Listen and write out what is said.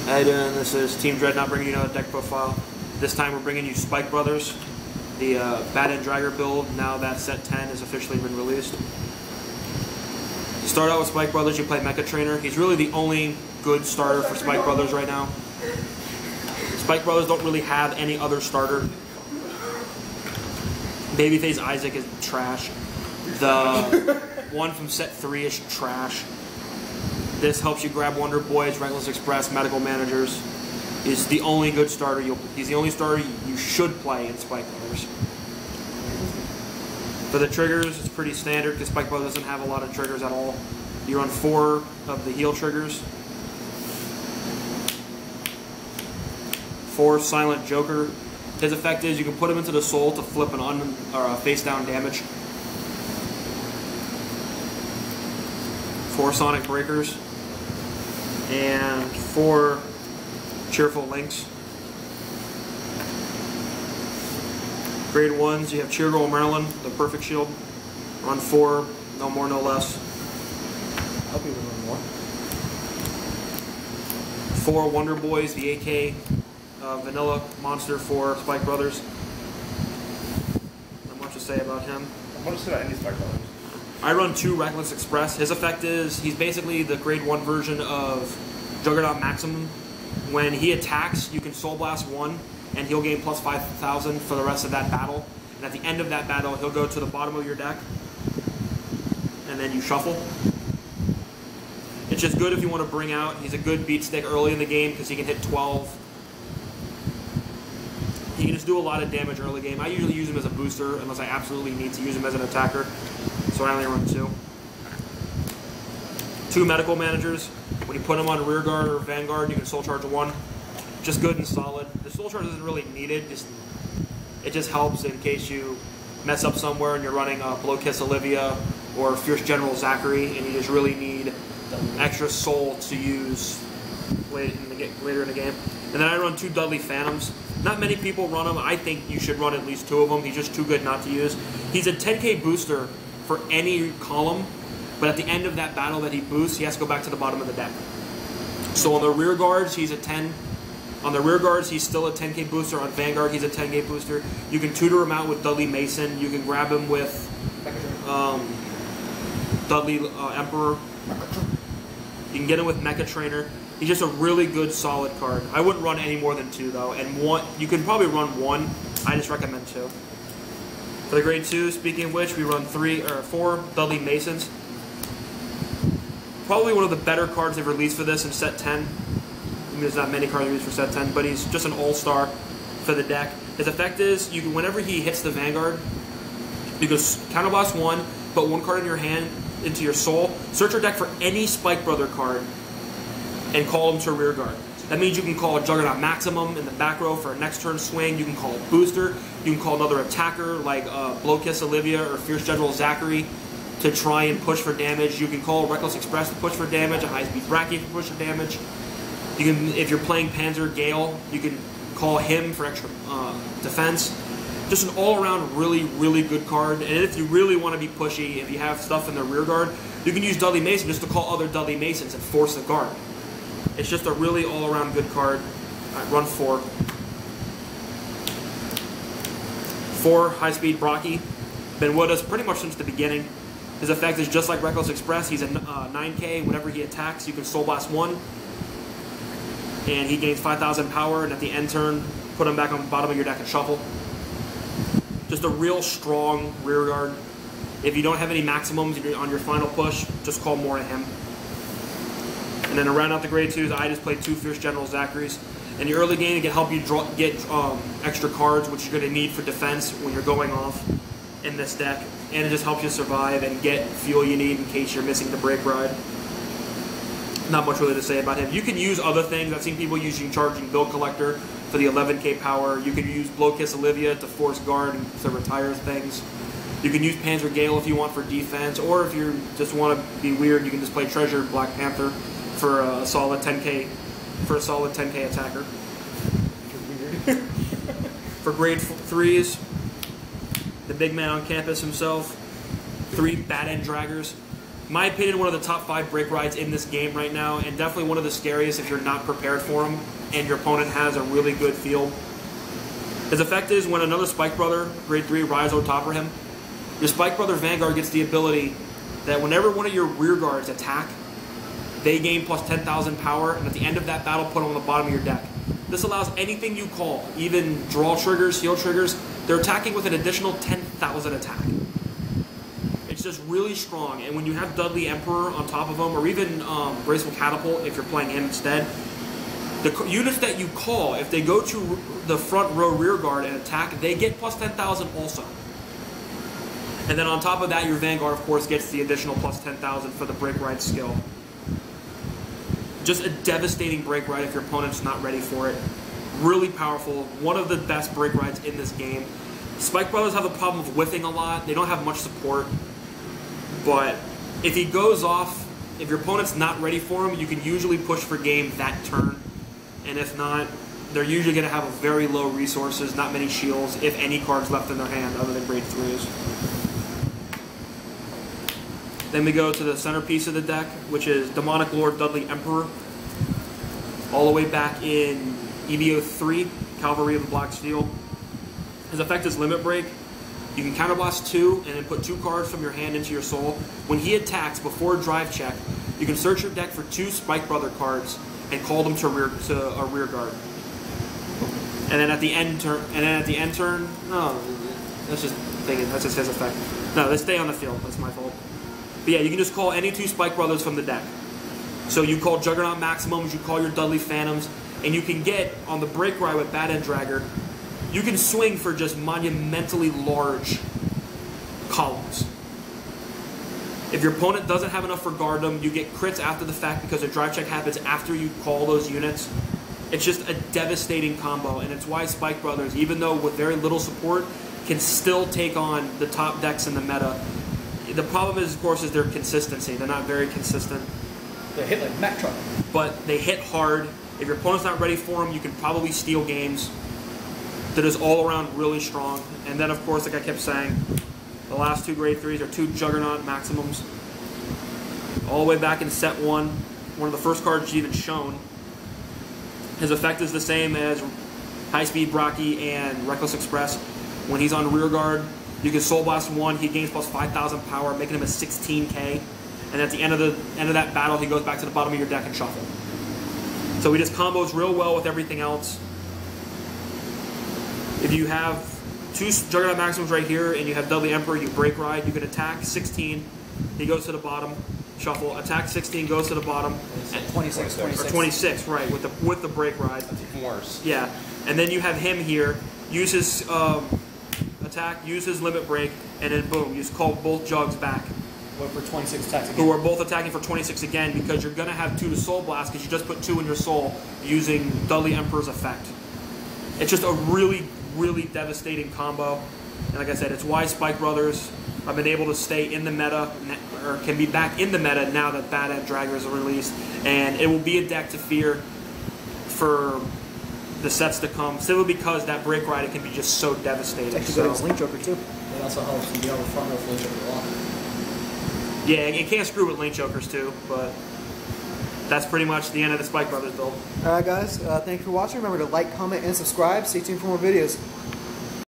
How you doing? This is Team Dreadnought bringing you another deck profile. This time we're bringing you Spike Brothers, the Bat and Dragger build. Now that set 10 has officially been released. To start out with Spike Brothers, you play Mecha Trainer. He's really the only good starter for Spike Brothers right now. Spike Brothers don't really have any other starter. Babyface Isaac is trash. The one from set 3 is trash. This helps you grab Wonder Boys, Reckless Express, Medical Managers. Is the only good starter. He's the only starter you should play in Spike Brothers. For the triggers, it's pretty standard because Spike Brothers doesn't have a lot of triggers at all. You run 4 of the heal triggers. 4 Silent Joker. His effect is you can put him into the soul to flip a face down damage. 4 Sonic Breakers. And 4 Cheerful Links. Grade 1s, you have Cheer Girl Maryland, the Perfect Shield. Run 4, no more, no less. I'll be run more. 4 Wonder Boys, the AK Vanilla Monster for Spike Brothers. Not much to say about him. Not much to say about any Spike Brothers. I run 2 Reckless Express. His effect is, he's basically the grade 1 version of Juggernaut Maximum. When he attacks, you can Soul Blast 1, and he'll gain plus 5,000 for the rest of that battle. And at the end of that battle, he'll go to the bottom of your deck, and then you shuffle. It's just good if you want to bring out, he's a good beat stick early in the game because he can hit 12. He can just do a lot of damage early game. I usually use him as a booster unless I absolutely need to use him as an attacker. So I only run 2. 2 Medical Managers. When you put him on Rear Guard or Vanguard, you can Soul Charge 1. Just good and solid. The Soul Charge isn't really needed. It just helps in case you mess up somewhere and you're running Blow Kiss Olivia or Fierce General Zachary and you just really need extra soul to use later in the game. And then I run 2 Dudley Phantoms. Not many people run him. I think you should run at least 2 of them. He's just too good not to use. He's a 10k booster for any column, but at the end of that battle that he boosts, he has to go back to the bottom of the deck. So on the rear guards, he's a 10. On the rear guards, he's still a 10k booster. On Vanguard, he's a 10k booster. You can tutor him out with Dudley Mason. You can grab him with Dudley Emperor. You can get him with Mecha Trainer. He's just a really good, solid card. I wouldn't run any more than 2 though, and you can probably run 1. I just recommend 2. For the grade 2, speaking of which, we run 4 Dudley Masons. Probably one of the better cards they've released for this in set 10. I mean, there's not many cards released for set 10, but he's just an all-star for the deck. His effect is, whenever he hits the Vanguard, you can counterblast 1, put 1 card in your hand into your soul, search your deck for any Spike Brother card, and call him to rear guard. That means you can call a Juggernaut Maximum in the back row for a next turn swing. You can call a booster. You can call another attacker like Blow Kiss Olivia or Fierce General Zachary to try and push for damage. You can call Reckless Express to push for damage, a High Speed Bracky to push for damage. You can, if you're playing Panzer Gale, you can call him for extra defense. Just an all-around really, really good card. And if you really want to be pushy, if you have stuff in the rear guard, you can use Dudley Mason just to call other Dudley Masons and force the guard. It's just a really all-around good card. Right, run 4. 4 High-Speed Bracky. Been with us pretty much since the beginning. His effect is just like Reckless Express. He's a 9k. Whenever he attacks, you can Soul Blast 1. And he gains 5,000 power. And at the end turn, put him back on the bottom of your deck and shuffle. Just a real strong rear guard. If you don't have any maximums on your final push, just call more to him. And then to round out the grade 2s, I just played 2 Fierce General Zacharys. In your early game, it can help you get extra cards, which you're going to need for defense when you're going off in this deck. And it just helps you survive and get fuel you need in case you're missing the break ride. Not much really to say about him. You can use other things. I've seen people using Charging Bill Collector for the 11k power. You can use Blow Kiss Olivia to force guard and to retire things. You can use Panzer Gale if you want for defense, or if you just want to be weird, you can just play Treasure Black Panther for a solid 10k attacker. For grade 3s, the big man on campus himself, 3 Bat and Draggers. In my opinion, one of the top 5 break rides in this game right now, and definitely one of the scariest if you're not prepared for them and your opponent has a really good field. His effect is when another Spike Brother, grade 3, rides on top of him, your Spike Brother Vanguard gets the ability that whenever one of your rear guards attack, they gain plus 10,000 power, and at the end of that battle, put them on the bottom of your deck. This allows anything you call, even draw triggers, heal triggers, they're attacking with an additional 10,000 attack. It's just really strong, and when you have Dudley Emperor on top of him, or even Graceful Catapult if you're playing him instead, the units that you call, if they go to the front row rear guard and attack, they get plus 10,000 also. And then on top of that, your Vanguard, of course, gets the additional plus 10,000 for the break ride skill. Just a devastating break ride if your opponent's not ready for it. Really powerful. One of the best break rides in this game. Spike Brothers have a problem of whiffing a lot. They don't have much support. But if he goes off, if your opponent's not ready for him, you can usually push for game that turn. And if not, they're usually going to have a very low resources, not many shields, if any cards left in their hand other than grade 3s. Then we go to the centerpiece of the deck, which is Demonic Lord Dudley Emperor. All the way back in EVO 3, Cavalry of the Black Steel. His effect is Limit Break. You can counterblast 2 and then put 2 cards from your hand into your soul. When he attacks before a drive check, you can search your deck for 2 Spike Brother cards and call them to a rear guard. And then at the end turn, no, that's just thinking, that's just his effect. No, they stay on the field. That's my fault. But yeah, you can just call any 2 Spike Brothers from the deck. So you call Juggernaut Maximums, you call your Dudley Phantoms, and you can get on the break ride with Bad End Dragger. You can swing for just monumentally large columns. If your opponent doesn't have enough for Guardum, you get crits after the fact because a drive check happens after you call those units. It's just a devastating combo, and it's why Spike Brothers, even though with very little support, can still take on the top decks in the meta. The problem is, of course, is their consistency. They're not very consistent. They hit like Mack Truck. But they hit hard. If your opponent's not ready for them, you can probably steal games. That is all around really strong. And then, of course, like I kept saying, the last 2 grade 3s are 2 Juggernaut Maximums. All the way back in set 1, one of the first cards even shown. His effect is the same as High Speed Brocky and Reckless Express. When he's on rear guard, you can Soul Blast 1, he gains plus 5,000 power, making him a 16k. And at the end of that battle, he goes back to the bottom of your deck and shuffle. So he just combos real well with everything else. If you have 2 Juggernaut Maximums right here, and you have Dudley Emperor, you break ride, you can attack 16, he goes to the bottom, shuffle, attack 16, goes to the bottom. 26. Or 26, right, with the break ride. That's even worse. Yeah, and then you have him here, use his attack, use his limit break, and then boom, you just call both Jugs back. What for 26 attacks again? Who are both attacking for 26 again, because you're going to have 2 to Soul Blast, because you just put 2 in your soul using Dudley Emperor's effect. It's just a really, really devastating combo. And like I said, it's why Spike Brothers have been able to stay in the meta, or can be back in the meta now that Bad End Dragger is released. And it will be a deck to fear for the sets to come, simply because that break ride, it can be just so devastating. It's actually good against Link Joker too. It also helps you be able to front row for Link Joker a lot. Yeah, it can't screw with Link Jokers too, but that's pretty much the end of the Spike Brothers build. Alright guys, thanks for watching. Remember to like, comment, and subscribe. Stay tuned for more videos.